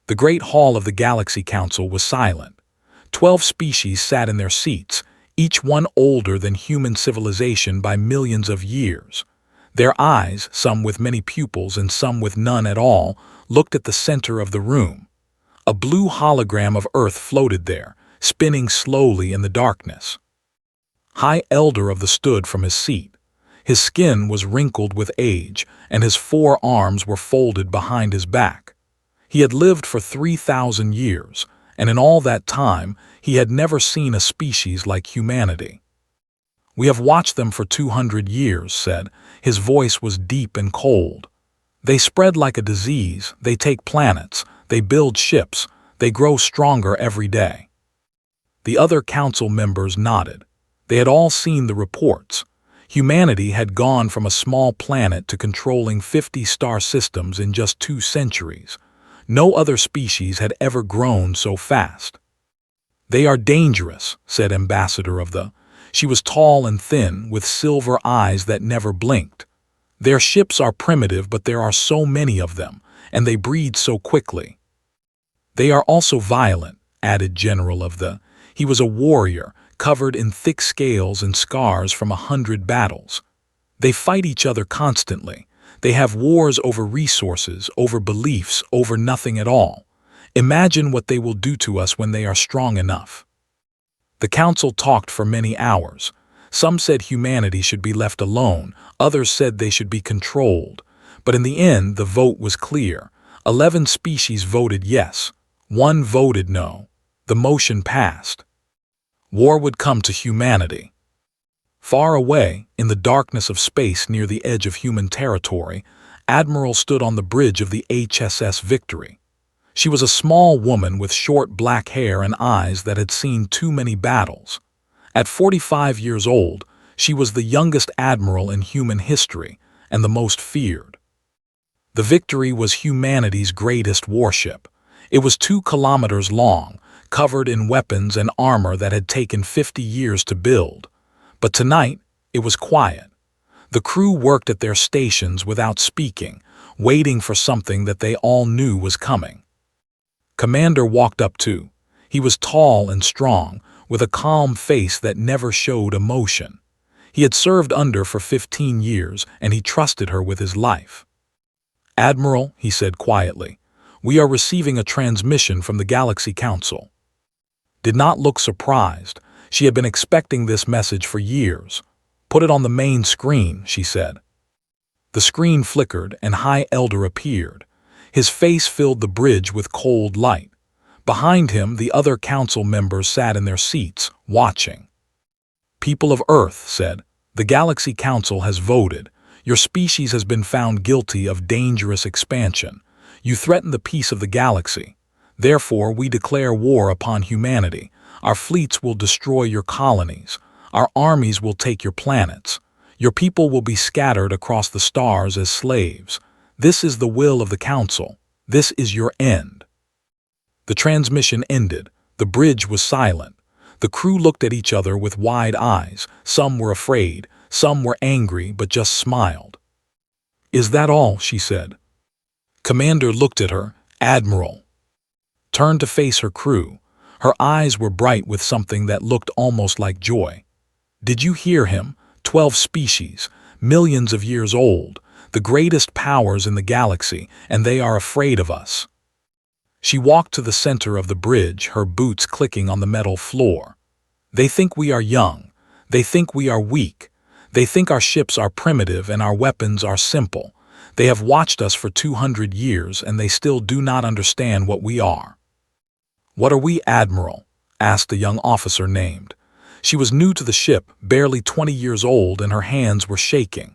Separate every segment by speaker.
Speaker 1: The great hall of the Galaxy Council was silent. 12 species sat in their seats, each one older than human civilization by millions of years. Their eyes, some with many pupils and some with none at all, looked at the center of the room. A blue hologram of Earth floated there, spinning slowly in the darkness. High Elder of the stood from his seat. His skin was wrinkled with age, and his 4 arms were folded behind his back. He had lived for 3,000 years, and in all that time he had never seen a species like humanity. "We have watched them for 200 years, said. His voice was deep and cold. "They spread like a disease, they take planets, they build ships, they grow stronger every day." The other council members nodded. They had all seen the reports. Humanity had gone from a small planet to controlling 50 star systems in just 2 centuries. No other species had ever grown so fast. "They are dangerous," said Ambassador of the. She was tall and thin, with silver eyes that never blinked. "Their ships are primitive, but there are so many of them, and they breed so quickly." "They are also violent," added General of the. He was a warrior, covered in thick scales and scars from 100 battles. "They fight each other constantly. They have wars over resources, over beliefs, over nothing at all. Imagine what they will do to us when they are strong enough." The council talked for many hours. Some said humanity should be left alone, others said they should be controlled. But in the end, the vote was clear. 11 species voted yes. 1 voted no. The motion passed. War would come to humanity. Far away, in the darkness of space near the edge of human territory, Admiral stood on the bridge of the HSS Victory. She was a small woman with short black hair and eyes that had seen too many battles. At 45 years old, she was the youngest admiral in human history and the most feared. The Victory was humanity's greatest warship. It was 2 kilometers long, covered in weapons and armor that had taken 50 years to build. But tonight, it was quiet. The crew worked at their stations without speaking, waiting for something that they all knew was coming. Commander walked up too. He was tall and strong, with a calm face that never showed emotion. He had served under for 15 years, and he trusted her with his life. "Admiral," he said quietly, "we are receiving a transmission from the Galaxy Council." Did not look surprised. She had been expecting this message for years. "Put it on the main screen," she said. The screen flickered, and High Elder appeared. His face filled the bridge with cold light. Behind him, the other council members sat in their seats, watching. "People of Earth," said, "the Galaxy Council has voted. Your species has been found guilty of dangerous expansion. You threaten the peace of the galaxy. Therefore, we declare war upon humanity. Our fleets will destroy your colonies. Our armies will take your planets. Your people will be scattered across the stars as slaves. This is the will of the Council. This is your end." The transmission ended. The bridge was silent. The crew looked at each other with wide eyes. Some were afraid, some were angry, but just smiled. "Is that all?" she said. Commander looked at her. "Admiral." Turned to face her crew. Her eyes were bright with something that looked almost like joy. "Did you hear him? 12 species, millions of years old, the greatest powers in the galaxy, and they are afraid of us." She walked to the center of the bridge, her boots clicking on the metal floor. "They think we are young. They think we are weak. They think our ships are primitive and our weapons are simple. They have watched us for 200 years and they still do not understand what we are." "What are we, Admiral?" asked a young officer named. She was new to the ship, barely 20 years old, and her hands were shaking.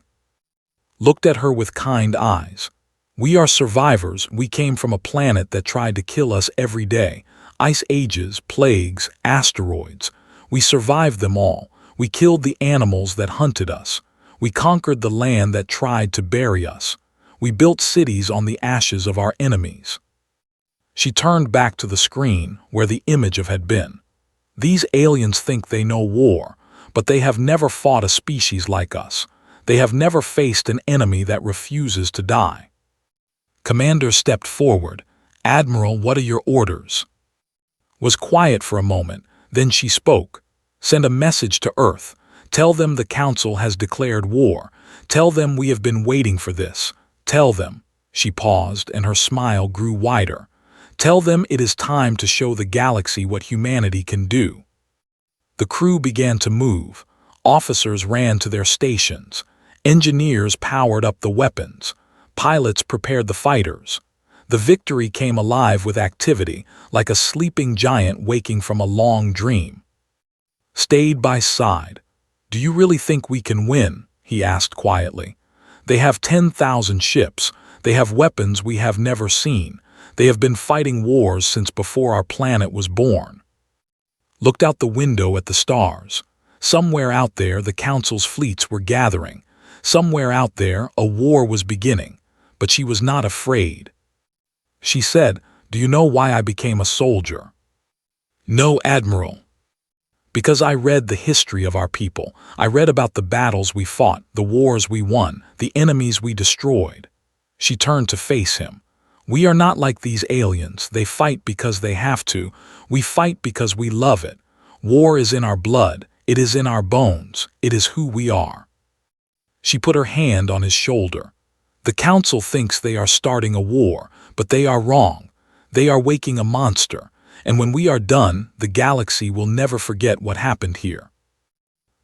Speaker 1: Looked at her with kind eyes. "We are survivors. We came from a planet that tried to kill us every day. Ice ages, plagues, asteroids. We survived them all. We killed the animals that hunted us. We conquered the land that tried to bury us. We built cities on the ashes of our enemies." She turned back to the screen, where the image of had been. "These aliens think they know war, but they have never fought a species like us. They have never faced an enemy that refuses to die." Commander stepped forward. "Admiral, what are your orders?" Was quiet for a moment, then she spoke. "Send a message to Earth. Tell them the Council has declared war. Tell them we have been waiting for this. Tell them." She paused, and her smile grew wider. "Tell them it is time to show the galaxy what humanity can do." The crew began to move. Officers ran to their stations. Engineers powered up the weapons. Pilots prepared the fighters. The victory came alive with activity, like a sleeping giant waking from a long dream. Stayed by side. "Do you really think we can win?" he asked quietly. "They have 10,000 ships. They have weapons we have never seen. They have been fighting wars since before our planet was born." Looked out the window at the stars. Somewhere out there the Council's fleets were gathering. Somewhere out there a war was beginning. But she was not afraid. She said, "Do you know why I became a soldier?" "No, Admiral." "Because I read the history of our people. I read about the battles we fought, the wars we won, the enemies we destroyed." She turned to face him. "We are not like these aliens. They fight because they have to. We fight because we love it. War is in our blood. It is in our bones. It is who we are." She put her hand on his shoulder. "The Council thinks they are starting a war, but they are wrong. They are waking a monster, and when we are done, the galaxy will never forget what happened here."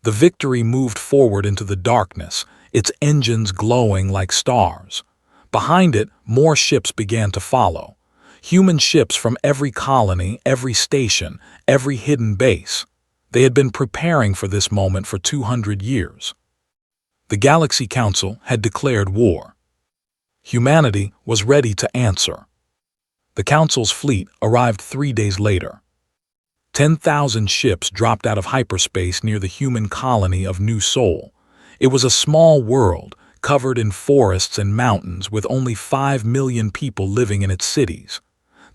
Speaker 1: The victory moved forward into the darkness, its engines glowing like stars. Behind it, more ships began to follow. Human ships from every colony, every station, every hidden base. They had been preparing for this moment for 200 years. The Galaxy Council had declared war. Humanity was ready to answer. The Council's fleet arrived 3 days later. 10,000 ships dropped out of hyperspace near the human colony of New Sol. It was a small world, covered in forests and mountains with only 5 million people living in its cities.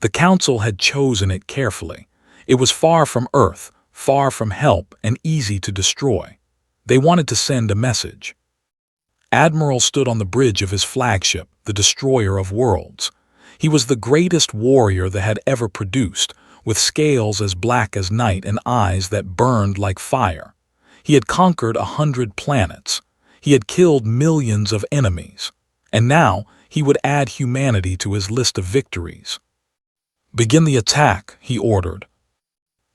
Speaker 1: The Council had chosen it carefully. It was far from Earth, far from help, and easy to destroy. They wanted to send a message. Admiral stood on the bridge of his flagship, the Destroyer of Worlds. He was the greatest warrior that had ever produced, with scales as black as night and eyes that burned like fire. He had conquered 100 planets. He had killed millions of enemies. And now he would add humanity to his list of victories. "Begin the attack," he ordered.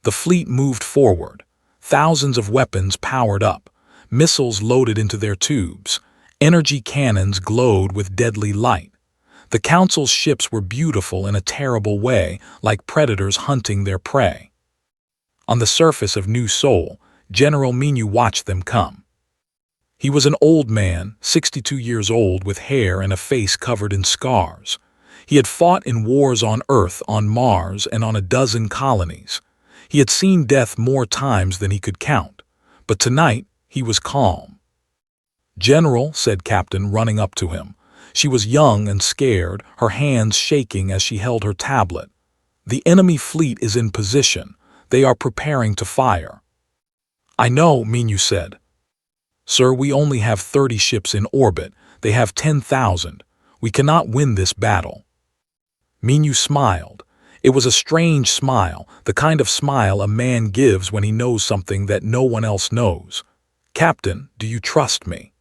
Speaker 1: The fleet moved forward. Thousands of weapons powered up, missiles loaded into their tubes. Energy cannons glowed with deadly light. The Council's ships were beautiful in a terrible way, like predators hunting their prey. On the surface of New Sol, General Minu watched them come. He was an old man, 62 years old, with hair and a face covered in scars. He had fought in wars on Earth, on Mars, and on a dozen colonies. He had seen death more times than he could count. But tonight, he was calm. "General," said Captain, running up to him. She was young and scared, her hands shaking as she held her tablet. "The enemy fleet is in position. They are preparing to fire." "I know," Minu said. "Sir, we only have 30 ships in orbit. They have 10,000. We cannot win this battle." Minu smiled. It was a strange smile, the kind of smile a man gives when he knows something that no one else knows. "Captain, do you trust me?"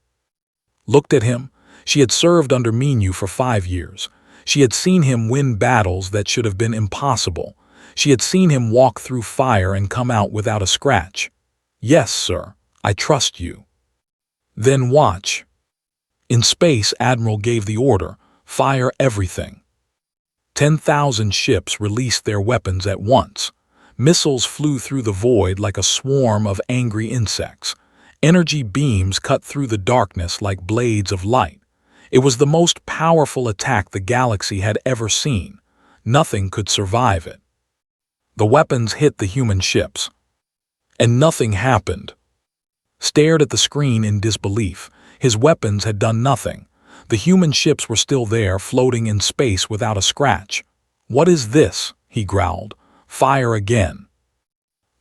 Speaker 1: Looked at him. She had served under Minu for 5 years. She had seen him win battles that should have been impossible. She had seen him walk through fire and come out without a scratch. "Yes, sir, I trust you." "Then watch." In space, Admiral gave the order, "Fire everything." 10,000 ships released their weapons at once. Missiles flew through the void like a swarm of angry insects. Energy beams cut through the darkness like blades of light. It was the most powerful attack the galaxy had ever seen. Nothing could survive it. The weapons hit the human ships. And nothing happened. Stared at the screen in disbelief. His weapons had done nothing. The human ships were still there, floating in space without a scratch. "What is this?" he growled. "Fire again."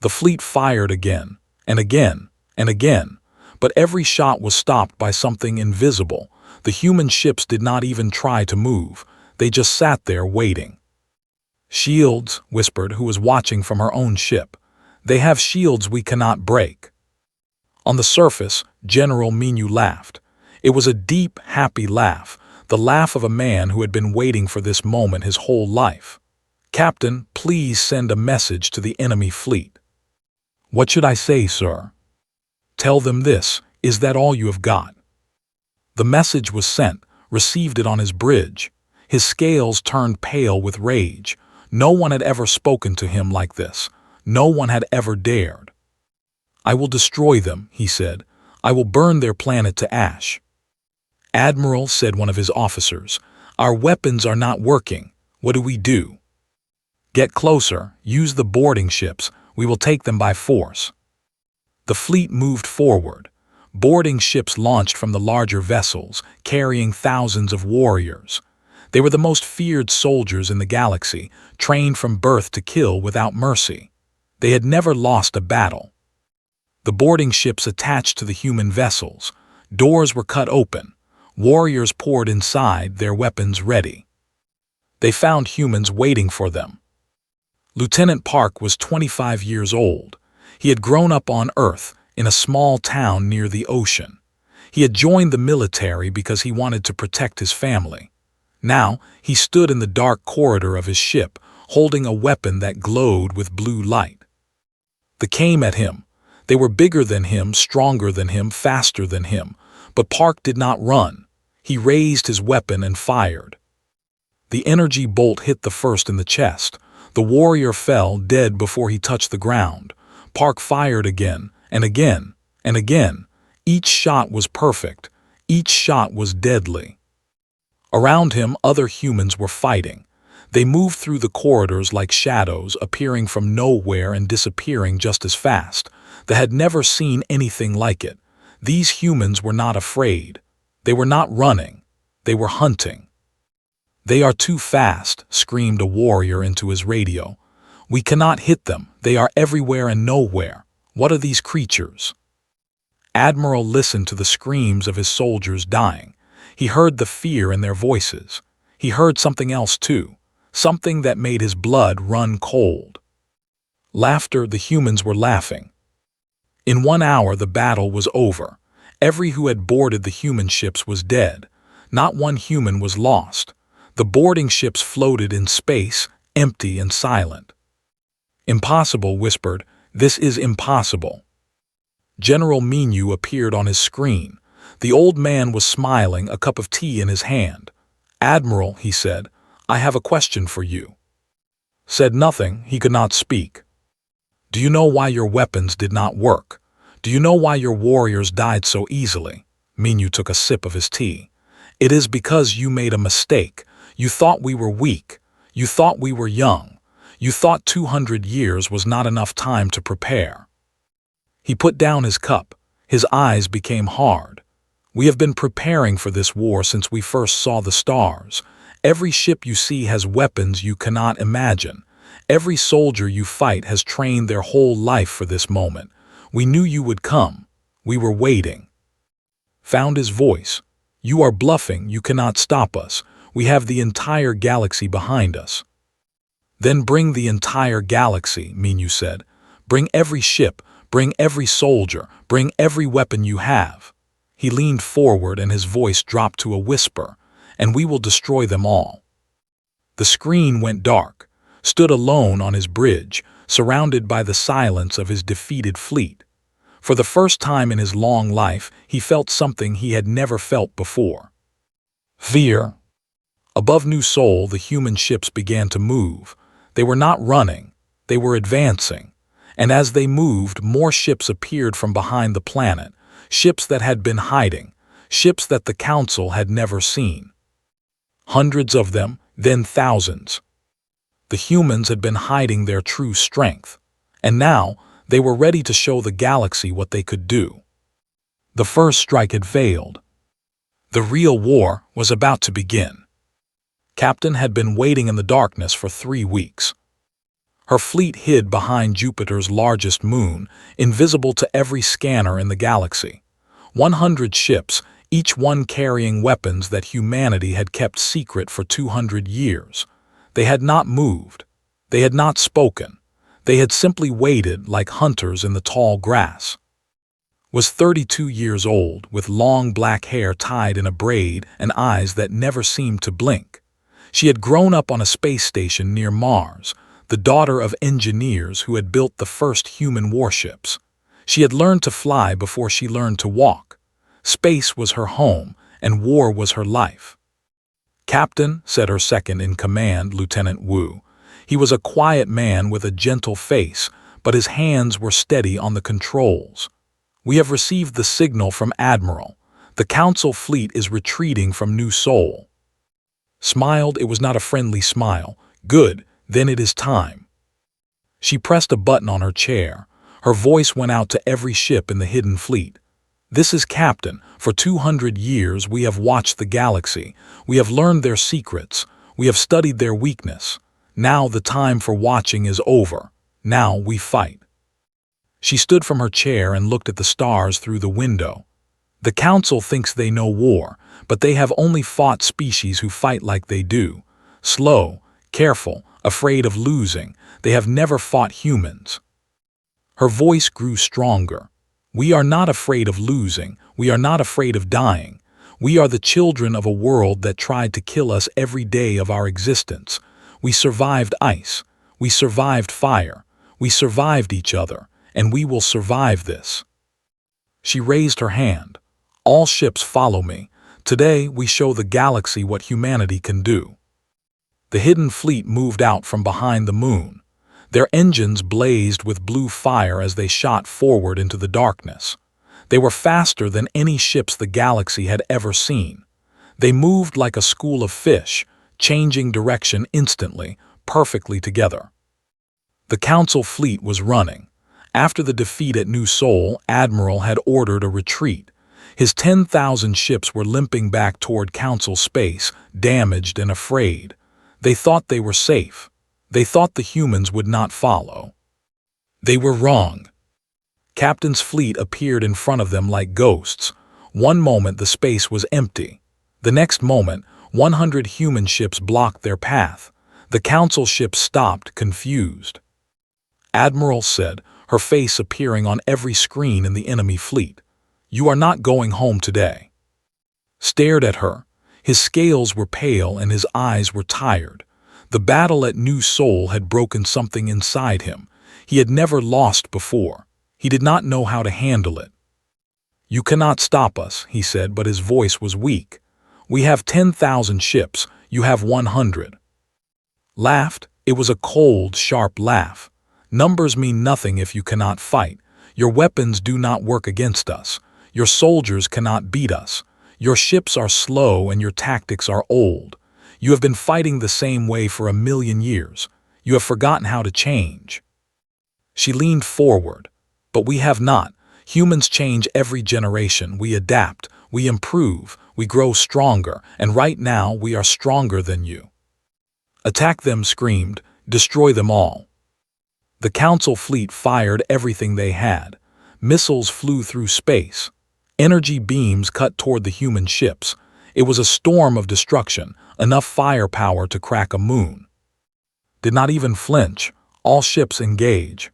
Speaker 1: The fleet fired again, and again, and again. But every shot was stopped by something invisible. The human ships did not even try to move. They just sat there waiting. "Shields," whispered who was watching from her own ship. "They have shields we cannot break." On the surface, General Minu laughed. It was a deep, happy laugh, the laugh of a man who had been waiting for this moment his whole life. "Captain, please send a message to the enemy fleet." "What should I say, sir?" "Tell them this. Is that all you have got?" The message was sent, received it on his bridge. His scales turned pale with rage. No one had ever spoken to him like this. No one had ever dared. "I will destroy them," he said. "I will burn their planet to ash." "Admiral," said one of his officers, "our weapons are not working. What do we do?" "Get closer. Use the boarding ships. We will take them by force." The fleet moved forward. Boarding ships launched from the larger vessels, carrying thousands of warriors. They were the most feared soldiers in the galaxy, trained from birth to kill without mercy. They had never lost a battle. The boarding ships attached to the human vessels. Doors were cut open. Warriors poured inside, their weapons ready. They found humans waiting for them. Lieutenant Park was 25 years old. He had grown up on Earth, in a small town near the ocean. He had joined the military because he wanted to protect his family. Now, he stood in the dark corridor of his ship, holding a weapon that glowed with blue light. They came at him. They were bigger than him, stronger than him, faster than him. But Park did not run. He raised his weapon and fired. The energy bolt hit the first in the chest. The warrior fell dead before he touched the ground. Park fired again, and again, and again. Each shot was perfect. Each shot was deadly. Around him, other humans were fighting. They moved through the corridors like shadows, appearing from nowhere and disappearing just as fast. They had never seen anything like it. These humans were not afraid. They were not running. They were hunting. "They are too fast," screamed a warrior into his radio. "We cannot hit them. They are everywhere and nowhere. What are these creatures?" Admiral listened to the screams of his soldiers dying. He heard the fear in their voices. He heard something else too, something that made his blood run cold. Laughter. The humans were laughing. In 1 hour the battle was over. Every who had boarded the human ships was dead. Not one human was lost. The boarding ships floated in space, empty and silent. "Impossible," whispered. "This is impossible." General Minu appeared on his screen. The old man was smiling, a cup of tea in his hand. "Admiral," he said, "I have a question for you." Said nothing, he could not speak. "Do you know why your weapons did not work? Do you know why your warriors died so easily?" Minu took a sip of his tea. "It is because you made a mistake. You thought we were weak. You thought we were young. You thought 200 years was not enough time to prepare." He put down his cup. His eyes became hard. "We have been preparing for this war since we first saw the stars. Every ship you see has weapons you cannot imagine. Every soldier you fight has trained their whole life for this moment. We knew you would come. We were waiting." Found his voice. "You are bluffing. You cannot stop us. We have the entire galaxy behind us." "Then bring the entire galaxy," Minu said. "Bring every ship, bring every soldier, bring every weapon you have." He leaned forward and his voice dropped to a whisper, "And we will destroy them all." The screen went dark, stood alone on his bridge, surrounded by the silence of his defeated fleet. For the first time in his long life, he felt something he had never felt before. Fear. Above New Sol, the human ships began to move. They were not running, they were advancing. And as they moved, more ships appeared from behind the planet, ships that had been hiding, ships that the Council had never seen. Hundreds of them, then thousands. The humans had been hiding their true strength, and now they were ready to show the galaxy what they could do. The first strike had failed. The real war was about to begin. Captain had been waiting in the darkness for 3 weeks. Her fleet hid behind Jupiter's largest moon, invisible to every scanner in the galaxy. 100 ships, each one carrying weapons that humanity had kept secret for 200 years. They had not moved. They had not spoken. They had simply waited like hunters in the tall grass. Was 32 years old, with long black hair tied in a braid and eyes that never seemed to blink. She had grown up on a space station near Mars, the daughter of engineers who had built the first human warships. She had learned to fly before she learned to walk. Space was her home, and war was her life. "Captain," said her second-in-command, Lieutenant Wu. He was a quiet man with a gentle face, but his hands were steady on the controls. "We have received the signal from Admiral. The Council fleet is retreating from New Seoul." Smiled, it was not a friendly smile. "Good, then it is time." She pressed a button on her chair. Her voice went out to every ship in the hidden fleet. "This is Captain. For 200 years we have watched the galaxy. We have learned their secrets. We have studied their weakness. Now the time for watching is over. Now we fight." She stood from her chair and looked at the stars through the window. "The Council thinks they know war, but they have only fought species who fight like they do. Slow, careful, afraid of losing. They have never fought humans." Her voice grew stronger. "We are not afraid of losing. We are not afraid of dying. We are the children of a world that tried to kill us every day of our existence. We survived ice. We survived fire. We survived each other, and we will survive this." She raised her hand. "All ships follow me. Today we show the galaxy what humanity can do." The hidden fleet moved out from behind the moon. Their engines blazed with blue fire as they shot forward into the darkness. They were faster than any ships the galaxy had ever seen. They moved like a school of fish, changing direction instantly, perfectly together. The Council fleet was running. After the defeat at New Seoul, Admiral had ordered a retreat. His 10,000 ships were limping back toward Council space, damaged and afraid. They thought they were safe. They thought the humans would not follow. They were wrong. Captain's fleet appeared in front of them like ghosts. One moment the space was empty. The next moment, 100 human ships blocked their path. The Council ships stopped, confused. "Admiral," said, her face appearing on every screen in the enemy fleet, "you are not going home today." Stared at her. His scales were pale and his eyes were tired. The battle at New Seoul had broken something inside him. He had never lost before. He did not know how to handle it. "You cannot stop us," he said, but his voice was weak. "We have 10,000 ships. You have 100. Laughed. It was a cold, sharp laugh. "Numbers mean nothing if you cannot fight. Your weapons do not work against us. Your soldiers cannot beat us. Your ships are slow and your tactics are old. You have been fighting the same way for 1,000,000 years. You have forgotten how to change." She leaned forward. "But we have not. Humans change every generation. We adapt. We improve. We grow stronger. And right now we are stronger than you." "Attack them," screamed. "Destroy them all." The Council fleet fired everything they had. Missiles flew through space. Energy beams cut toward the human ships. It was a storm of destruction, enough firepower to crack a moon. Did not even flinch. All ships engage.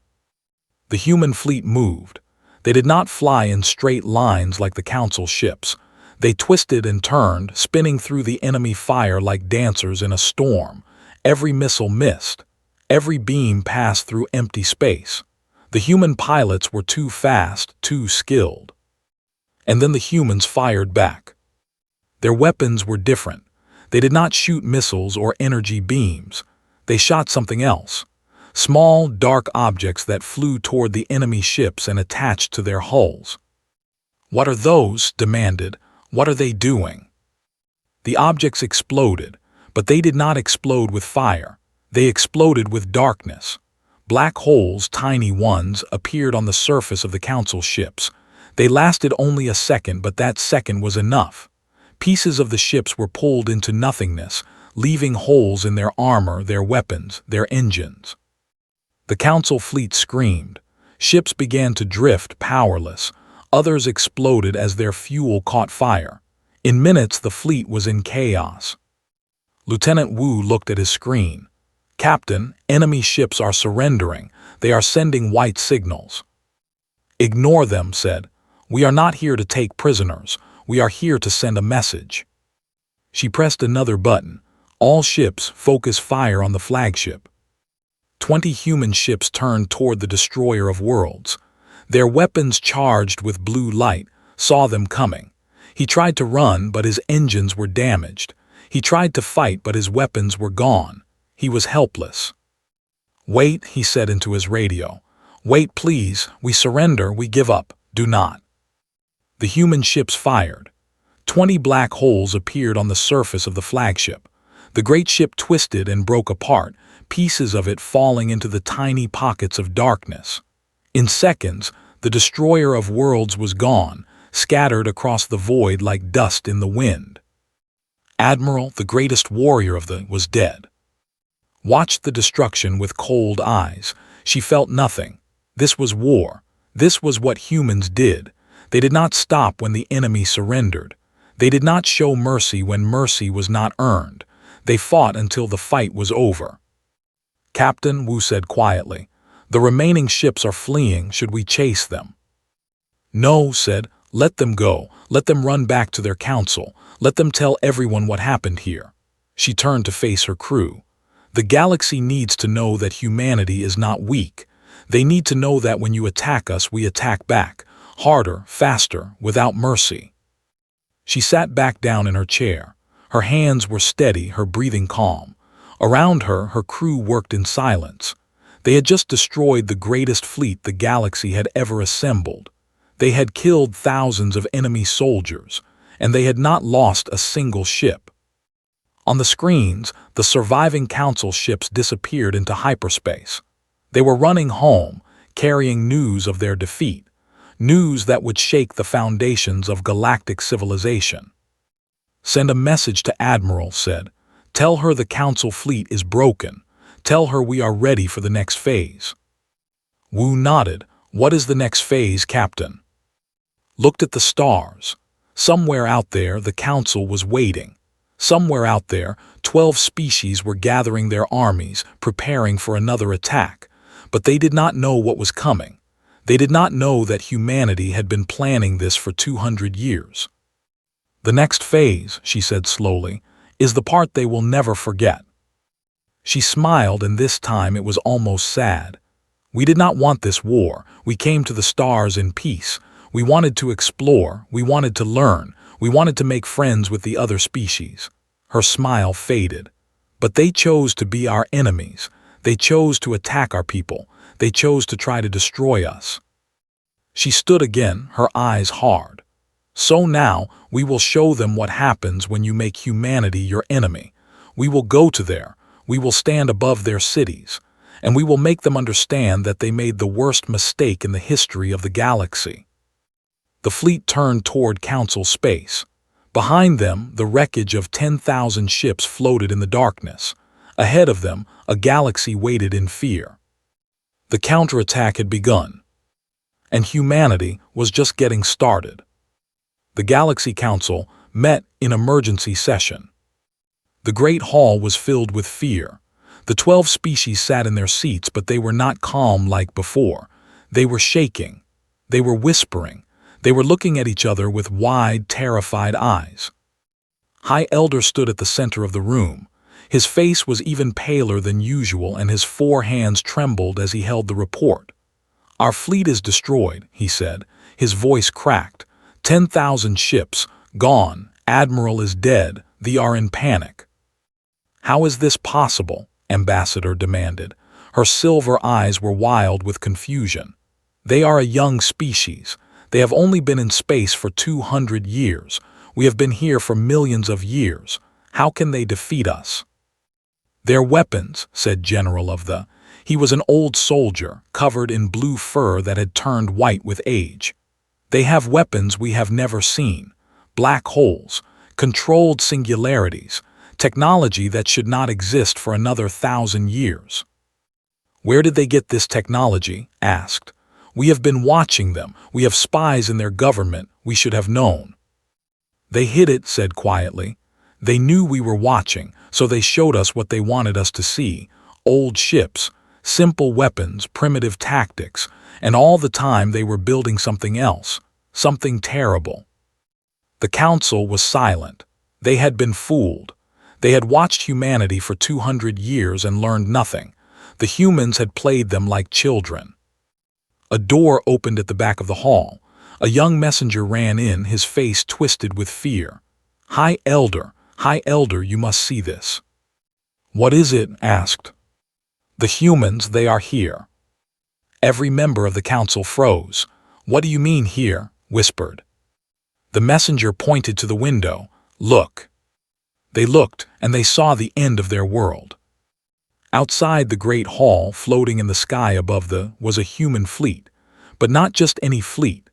Speaker 1: The human fleet moved. They did not fly in straight lines like the Council ships. They twisted and turned, spinning through the enemy fire like dancers in a storm. Every missile missed. Every beam passed through empty space. The human pilots were too fast, too skilled. And then the humans fired back. Their weapons were different. They did not shoot missiles or energy beams. They shot something else. Small, dark objects that flew toward the enemy ships and attached to their hulls. "What are those?" demanded. "What are they doing?" The objects exploded, but they did not explode with fire. They exploded with darkness. Black holes, tiny ones, appeared on the surface of the Council ships. They lasted only a second, but that second was enough. Pieces of the ships were pulled into nothingness, leaving holes in their armor, their weapons, their engines. The Council fleet screamed. Ships began to drift, powerless. Others exploded as their fuel caught fire. In minutes, the fleet was in chaos. Lieutenant Wu looked at his screen. "Captain, enemy ships are surrendering. They are sending white signals." "Ignore them," said. "We are not here to take prisoners. We are here to send a message." She pressed another button. "All ships, focus fire on the flagship." 20 human ships turned toward the destroyer of worlds. Their weapons charged with blue light, saw them coming. He tried to run, but his engines were damaged. He tried to fight, but his weapons were gone. He was helpless. "Wait," he said into his radio. "Wait, please. We surrender, we give up. Do not." The human ships fired. 20 black holes appeared on the surface of the flagship. The great ship twisted and broke apart, pieces of it falling into the tiny pockets of darkness. In seconds, the destroyer of worlds was gone, scattered across the void like dust in the wind. Admiral, the greatest warrior of was dead. Watched the destruction with cold eyes. She felt nothing. This was war. This was what humans did. They did not stop when the enemy surrendered. They did not show mercy when mercy was not earned. They fought until the fight was over. "Captain," Wu said quietly, "the remaining ships are fleeing. Should we chase them?" "No," said. "Let them go. Let them run back to their council. Let them tell everyone what happened here." She turned to face her crew. "The galaxy needs to know that humanity is not weak. They need to know that when you attack us, we attack back. Harder, faster, without mercy." She sat back down in her chair. Her hands were steady, her breathing calm. Around her, her crew worked in silence. They had just destroyed the greatest fleet the galaxy had ever assembled. They had killed thousands of enemy soldiers, and they had not lost a single ship. On the screens, the surviving council ships disappeared into hyperspace. They were running home, carrying news of their defeat, news that would shake the foundations of galactic civilization. "Send a message to Admiral," said. "Tell her the council fleet is broken. Tell her we are ready for the next phase." Wu nodded. "What is the next phase, Captain?" Looked at the stars. Somewhere out there, the council was waiting. Somewhere out there, 12 species were gathering their armies, preparing for another attack. But they did not know what was coming. They did not know that humanity had been planning this for 200 years. "The next phase," she said slowly, "is the part they will never forget." She smiled, and this time it was almost sad. "We did not want this war. We came to the stars in peace. We wanted to explore. We wanted to learn. We wanted to make friends with the other species." Her smile faded. "But they chose to be our enemies. They chose to attack our people. They chose to try to destroy us." She stood again, her eyes hard. "So now, we will show them what happens when you make humanity your enemy. We will go to there. We will stand above their cities. And we will make them understand that they made the worst mistake in the history of the galaxy." The fleet turned toward Council space. Behind them, the wreckage of 10,000 ships floated in the darkness. Ahead of them, a galaxy waited in fear. The counterattack had begun, and humanity was just getting started. The Galaxy Council met in emergency session. The Great Hall was filled with fear. The 12 species sat in their seats, but they were not calm like before. They were shaking. They were whispering. They were looking at each other with wide, terrified eyes. High Elder stood at the center of the room. His face was even paler than usual, and his 4 hands trembled as he held the report. "Our fleet is destroyed," he said. His voice cracked. 10,000 ships, gone. Admiral is dead. They are in panic." "How is this possible?" Ambassador demanded. Her silver eyes were wild with confusion. "They are a young species. They have only been in space for 200 years. We have been here for millions of years. How can they defeat us?" "Their weapons," said General of the. He was an old soldier, covered in blue fur that had turned white with age. "They have weapons we have never seen. Black holes, controlled singularities, technology that should not exist for another 1,000 years." "Where did they get this technology?" asked. "We have been watching them. We have spies in their government. We should have known." "They hid it," said quietly. "They knew we were watching, so they showed us what they wanted us to see. old ships, simple weapons, primitive tactics, and all the time they were building something else, something terrible. The council was silent. They had been fooled. They had watched humanity for 200 years and learned nothing. The humans had played them like children. A door opened at the back of the hall. A young messenger ran in, his face twisted with fear. High Elder, you must see this." "What is it?" asked. "The humans, they are here." Every member of the council froze. "What do you mean here?" whispered. The messenger pointed to the window. "Look." They looked, and they saw the end of their world. Outside the great hall, floating in the sky above was a human fleet. But not just any fleet.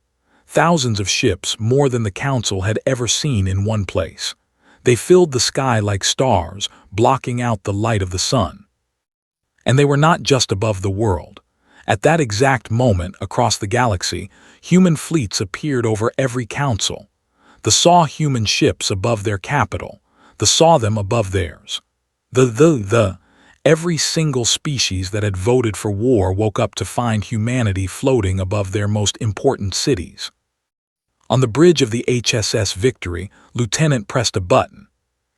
Speaker 1: Thousands of ships, more than the council had ever seen in one place. They filled the sky like stars, blocking out the light of the sun. And they were not just above the world. At that exact moment, across the galaxy, human fleets appeared over every council. The saw human ships above their capital. The saw them above theirs. Every single species that had voted for war woke up to find humanity floating above their most important cities. On the bridge of the HSS Victory, Lieutenant pressed a button.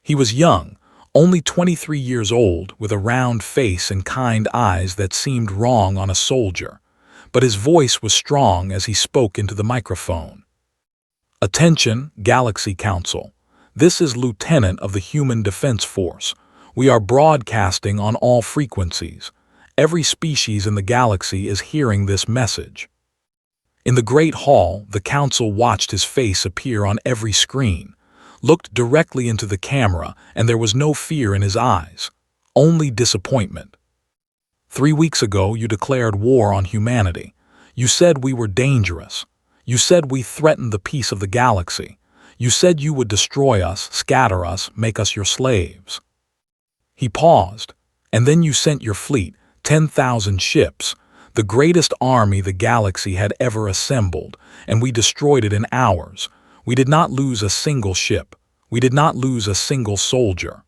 Speaker 1: He was young, only 23 years old, with a round face and kind eyes that seemed wrong on a soldier, but his voice was strong as he spoke into the microphone. "Attention, Galaxy Council. This is Lieutenant of the Human Defense Force. We are broadcasting on all frequencies. Every species in the galaxy is hearing this message." In the great hall, the council watched his face appear on every screen, looked directly into the camera, and there was no fear in his eyes, only disappointment. 3 weeks ago, you declared war on humanity. You said we were dangerous. You said we threatened the peace of the galaxy. You said you would destroy us, scatter us, make us your slaves. He paused, and then you sent your fleet, 10,000 ships, the greatest army the galaxy had ever assembled, and we destroyed it in hours. We did not lose a single ship. We did not lose a single soldier.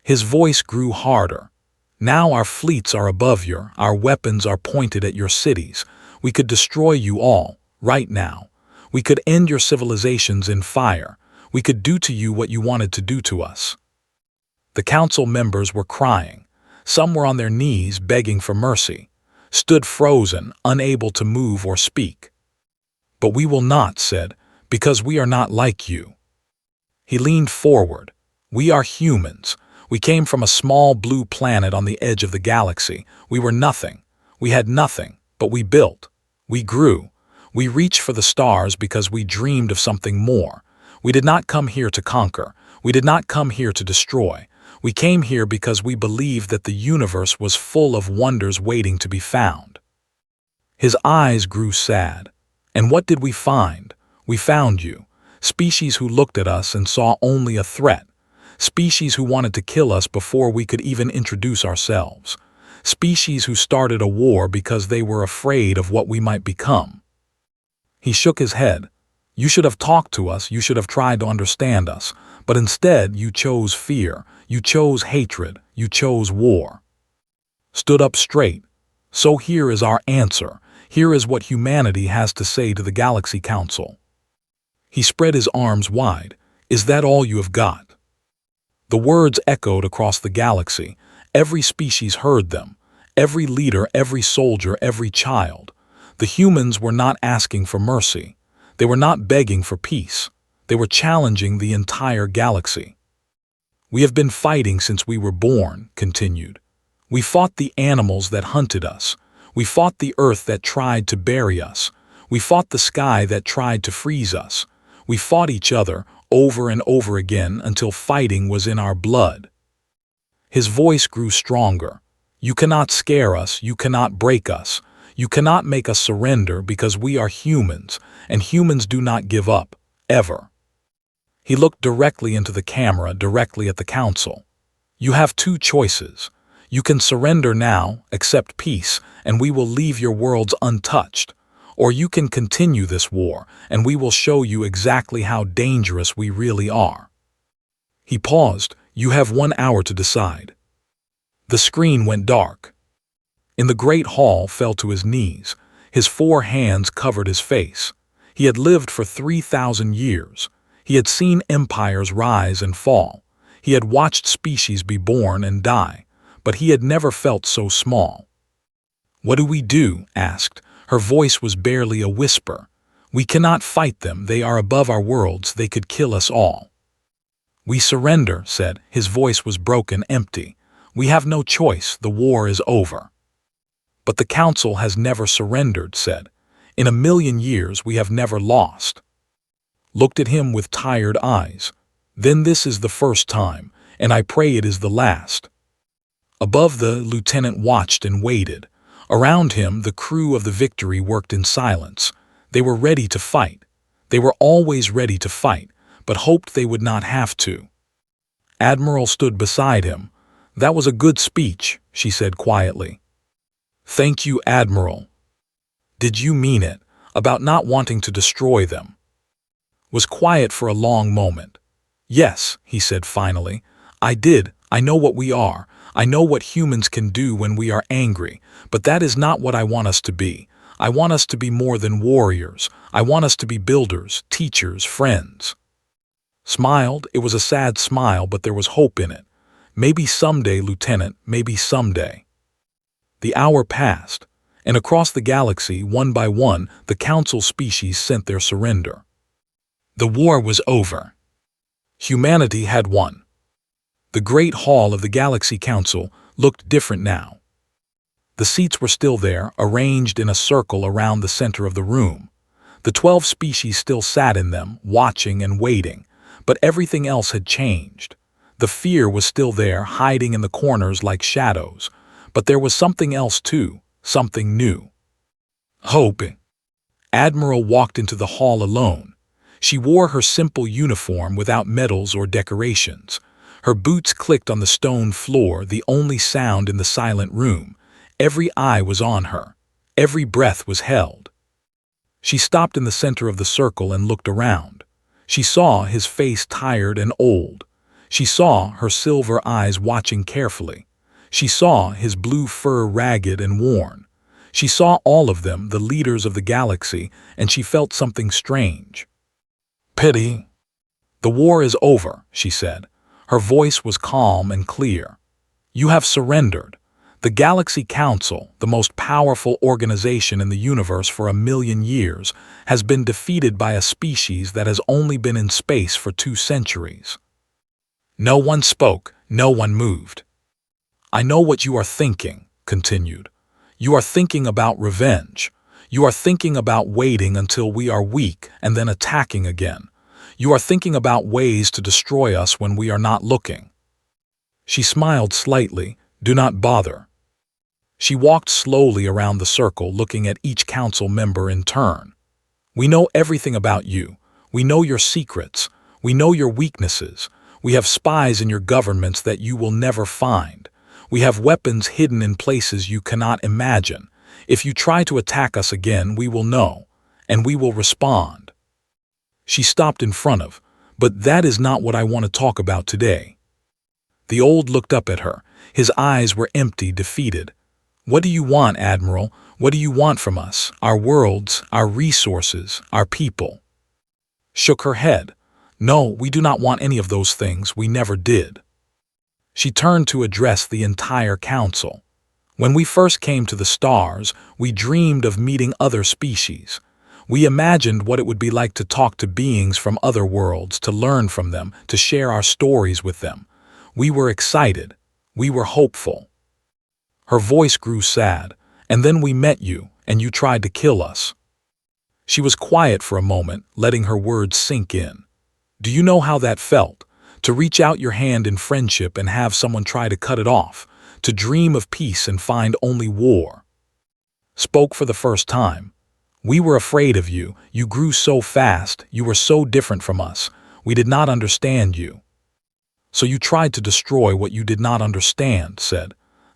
Speaker 1: His voice grew harder. Now our fleets are above you, our weapons are pointed at your cities. We could destroy you all, right now. We could end your civilizations in fire. We could do to you what you wanted to do to us. The council members were crying. Some were on their knees begging for mercy, stood frozen, unable to move or speak. "But we will not," said, "because we are not like you." He leaned forward. "We are humans. We came from a small blue planet on the edge of the galaxy. We were nothing. We had nothing, but we built. We grew. We reached for the stars because we dreamed of something more. We did not come here to conquer. We did not come here to destroy. We came here because we believed that the universe was full of wonders waiting to be found." His eyes grew sad. "And what did we find? We found you. Species who looked at us and saw only a threat. Species who wanted to kill us before we could even introduce ourselves. Species who started a war because they were afraid of what we might become." He shook his head. "You should have talked to us, you should have tried to understand us, but instead you chose fear, you chose hatred, you chose war." Stood up straight. "So here is our answer. Here is what humanity has to say to the Galaxy Council." He spread his arms wide. "Is that all you have got?" The words echoed across the galaxy. Every species heard them. Every leader, every soldier, every child. The humans were not asking for mercy. They were not begging for peace. They were challenging the entire galaxy. "We have been fighting since we were born," continued. "We fought the animals that hunted us. We fought the earth that tried to bury us. We fought the sky that tried to freeze us. We fought each other over and over again until fighting was in our blood." His voice grew stronger. "You cannot scare us, you cannot break us. You cannot make us surrender because we are humans, and humans do not give up, ever." He looked directly into the camera, directly at the council. "You have 2 choices. You can surrender now, accept peace, and we will leave your worlds untouched. Or you can continue this war, and we will show you exactly how dangerous we really are." He paused. "You have 1 hour to decide." The screen went dark. In the great hall fell to his knees. His 4 hands covered his face. He had lived for 3,000 years. He had seen empires rise and fall. He had watched species be born and die, but he had never felt so small. "What do we do?" asked. Her voice was barely a whisper. "We cannot fight them. They are above our worlds. They could kill us all." "We surrender," said. His voice was broken, empty. "We have no choice. The war is over." "But the Council has never surrendered," said. "In a million years we have never lost." Looked at him with tired eyes. "Then this is the first time, and I pray it is the last." Above, the lieutenant watched and waited. Around him, the crew of the Victory worked in silence. They were ready to fight. They were always ready to fight, but hoped they would not have to. Admiral stood beside him. "That was a good speech," she said quietly. "Thank you, Admiral." "Did you mean it, about not wanting to destroy them?" Was quiet for a long moment. "Yes," he said finally. "I did. I know what we are. I know what humans can do when we are angry, but that is not what I want us to be. I want us to be more than warriors. I want us to be builders, teachers, friends." Smiled. It was a sad smile, but there was hope in it. "Maybe someday, Lieutenant, maybe someday." The hour passed, and across the galaxy, one by one, the Council species sent their surrender. The war was over. Humanity had won. The great hall of the Galaxy Council looked different now. The seats were still there, arranged in a circle around the center of the room. The 12 species still sat in them, watching and waiting, but everything else had changed. The fear was still there, hiding in the corners like shadows, but there was something else too, something new. Hope. Admiral walked into the hall alone. She wore her simple uniform without medals or decorations. Her boots clicked on the stone floor, the only sound in the silent room. Every eye was on her. Every breath was held. She stopped in the center of the circle and looked around. She saw his face tired and old. She saw her silver eyes watching carefully. She saw his blue fur ragged and worn. She saw all of them, the leaders of the galaxy, and she felt something strange. "Pity." "The war is over," she said. Her voice was calm and clear. "You have surrendered. The Galaxy Council, the most powerful organization in the universe for 1,000,000 years, has been defeated by a species that has only been in space for 2 centuries. No one spoke, no one moved. "I know what you are thinking," continued. "You are thinking about revenge. You are thinking about waiting until we are weak and then attacking again. You are thinking about ways to destroy us when we are not looking." She smiled slightly. "Do not bother." She walked slowly around the circle, looking at each council member in turn. "We know everything about you. We know your secrets. We know your weaknesses. We have spies in your governments that you will never find. We have weapons hidden in places you cannot imagine. If you try to attack us again, we will know, and we will respond." She stopped in front of, "But that is not what I want to talk about today." The old looked up at her. His eyes were empty, defeated. "What do you want, Admiral? What do you want from us? Our worlds, our resources, our people?" Shook her head. "No, we do not want any of those things. We never did." She turned to address the entire council. "When we first came to the stars, we dreamed of meeting other species. We imagined what it would be like to talk to beings from other worlds, to learn from them, to share our stories with them. We were excited. We were hopeful." Her voice grew sad. "And then we met you, and you tried to kill us." She was quiet for a moment, letting her words sink in. "Do you know how that felt? To reach out your hand in friendship and have someone try to cut it off, to dream of peace and find only war." Spoke for the first time. "We were afraid of you. You grew so fast. You were so different from us. We did not understand you." "So you tried to destroy what you did not understand," said.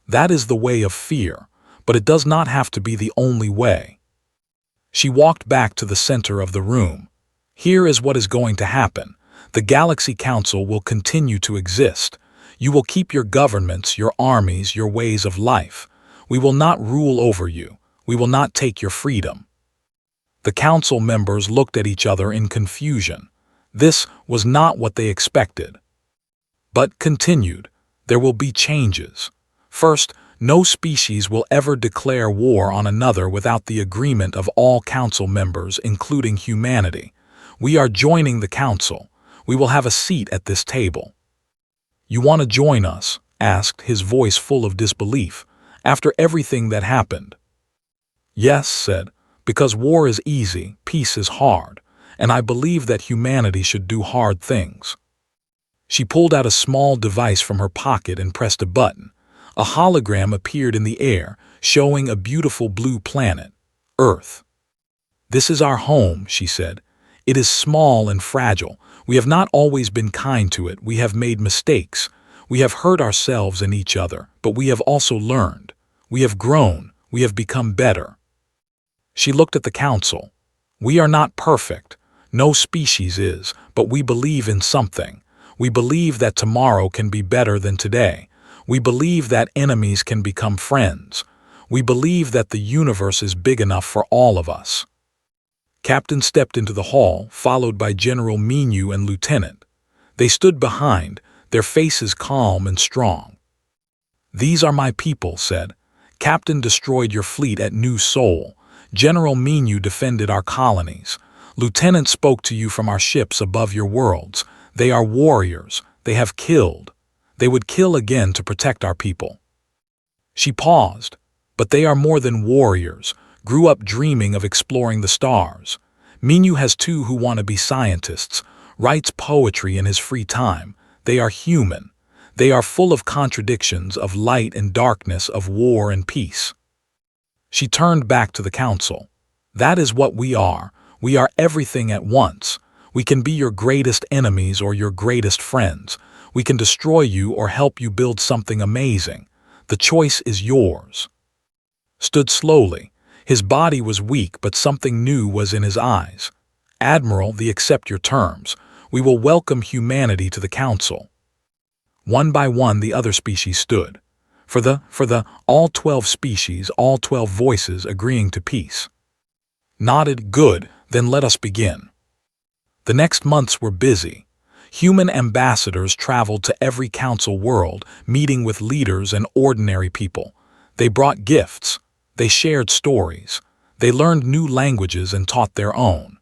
Speaker 1: "That is the way of fear, but it does not have to be the only way." She walked back to the center of the room. "Here is what is going to happen. The Galaxy Council will continue to exist. You will keep your governments, your armies, your ways of life. We will not rule over you. We will not take your freedom." The council members looked at each other in confusion. This was not what they expected. But continued, "There will be changes. First, no species will ever declare war on another without the agreement of all council members, including humanity. We are joining the council. We will have a seat at this table." "You want to join us?" asked, his voice full of disbelief, "after everything that happened?" "Yes," said, "because war is easy, peace is hard, and I believe that humanity should do hard things." She pulled out a small device from her pocket and pressed a button. A hologram appeared in the air, showing a beautiful blue planet, Earth. "This is our home," she said. "It is small and fragile. We have not always been kind to it. We have made mistakes. We have hurt ourselves and each other, but we have also learned. We have grown. We have become better." She looked at the council. "We are not perfect. No species is, but we believe in something. We believe that tomorrow can be better than today. We believe that enemies can become friends. We believe that the universe is big enough for all of us." Captain stepped into the hall, followed by General Minu and Lieutenant. They stood behind, their faces calm and strong. "These are my people," said. "Captain destroyed your fleet at New Seoul. General Minu defended our colonies. Lieutenant spoke to you from our ships above your worlds. They are warriors. They have killed. They would kill again to protect our people." She paused. "But they are more than warriors, grew up dreaming of exploring the stars. Minu has two who want to be scientists, writes poetry in his free time. They are human. They are full of contradictions, of light and darkness, of war and peace." She turned back to the council. "That is what we are. We are everything at once. We can be your greatest enemies or your greatest friends. We can destroy you or help you build something amazing. The choice is yours." Stood slowly. His body was weak, but something new was in his eyes. "Admiral, they accept your terms. We will welcome humanity to the council." One by one the other species stood. For the all 12 species, all 12 voices agreeing to peace. Nodded. "Good, then let us begin." The next months were busy. Human ambassadors traveled to every council world, meeting with leaders and ordinary people. They brought gifts. They shared stories. They learned new languages and taught their own.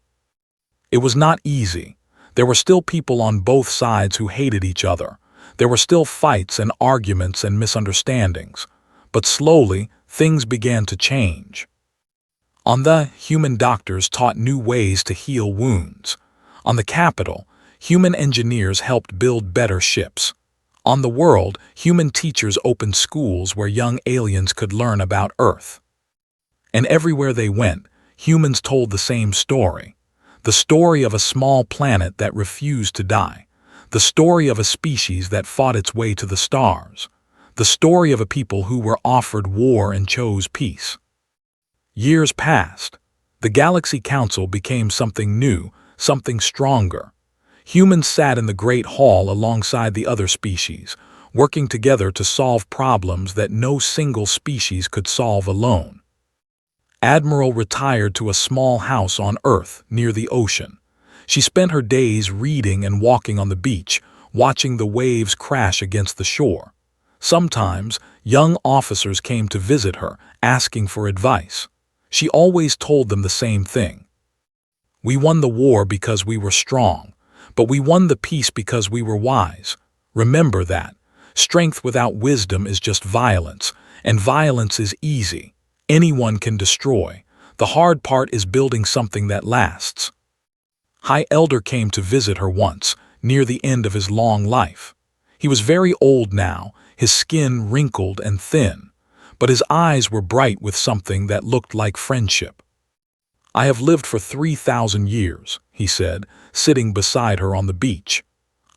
Speaker 1: It was not easy. There were still people on both sides who hated each other. There were still fights and arguments and misunderstandings. But slowly, things began to change. On the human doctors taught new ways to heal wounds. On the capital, human engineers helped build better ships. On the world, human teachers opened schools where young aliens could learn about Earth. And everywhere they went, humans told the same story. The story of a small planet that refused to die. The story of a species that fought its way to the stars. The story of a people who were offered war and chose peace. Years passed. The Galaxy Council became something new, something stronger. Humans sat in the Great Hall alongside the other species, working together to solve problems that no single species could solve alone. Admiral retired to a small house on Earth near the ocean. She spent her days reading and walking on the beach, watching the waves crash against the shore. Sometimes, young officers came to visit her, asking for advice. She always told them the same thing. "We won the war because we were strong, but we won the peace because we were wise. Remember that. Strength without wisdom is just violence, and violence is easy. Anyone can destroy. The hard part is building something that lasts." High Elder came to visit her once, near the end of his long life. He was very old now, his skin wrinkled and thin, but his eyes were bright with something that looked like friendship. "I have lived for 3,000 years, he said, sitting beside her on the beach.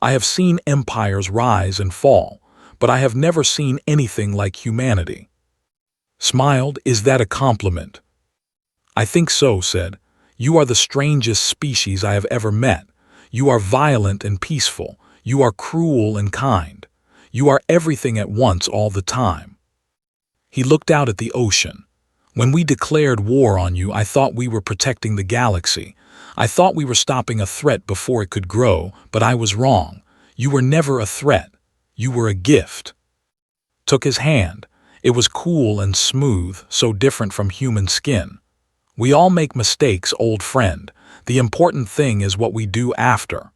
Speaker 1: "I have seen empires rise and fall, but I have never seen anything like humanity." Smiled. "Is that a compliment?" "I think so," said. "You are the strangest species I have ever met. You are violent and peaceful. You are cruel and kind. You are everything at once all the time." He looked out at the ocean. "When we declared war on you, I thought we were protecting the galaxy. I thought we were stopping a threat before it could grow, but I was wrong. You were never a threat. You were a gift." Took his hand. It was cool and smooth, so different from human skin. "We all make mistakes, old friend. The important thing is what we do after."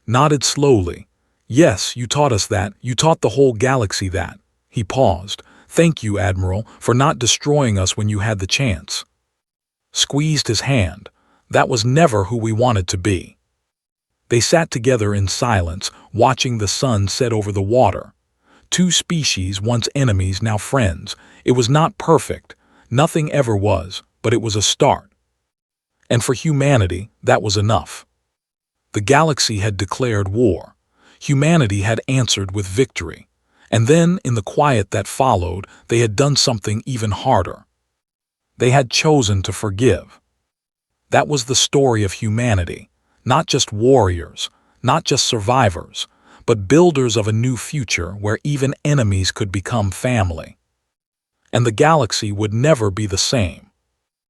Speaker 1: Nodded slowly. "Yes, you taught us that. You taught the whole galaxy that." He paused. "Thank you, Admiral, for not destroying us when you had the chance." Squeezed his hand. "That was never who we wanted to be." They sat together in silence, watching the sun set over the water. Two species, once enemies, now friends. It was not perfect. Nothing ever was, but it was a start. And for humanity, that was enough. The galaxy had declared war. Humanity had answered with victory. And then, in the quiet that followed, they had done something even harder. They had chosen to forgive. That was the story of humanity. Not just warriors, not just survivors, but builders of a new future where even enemies could become family. And the galaxy would never be the same.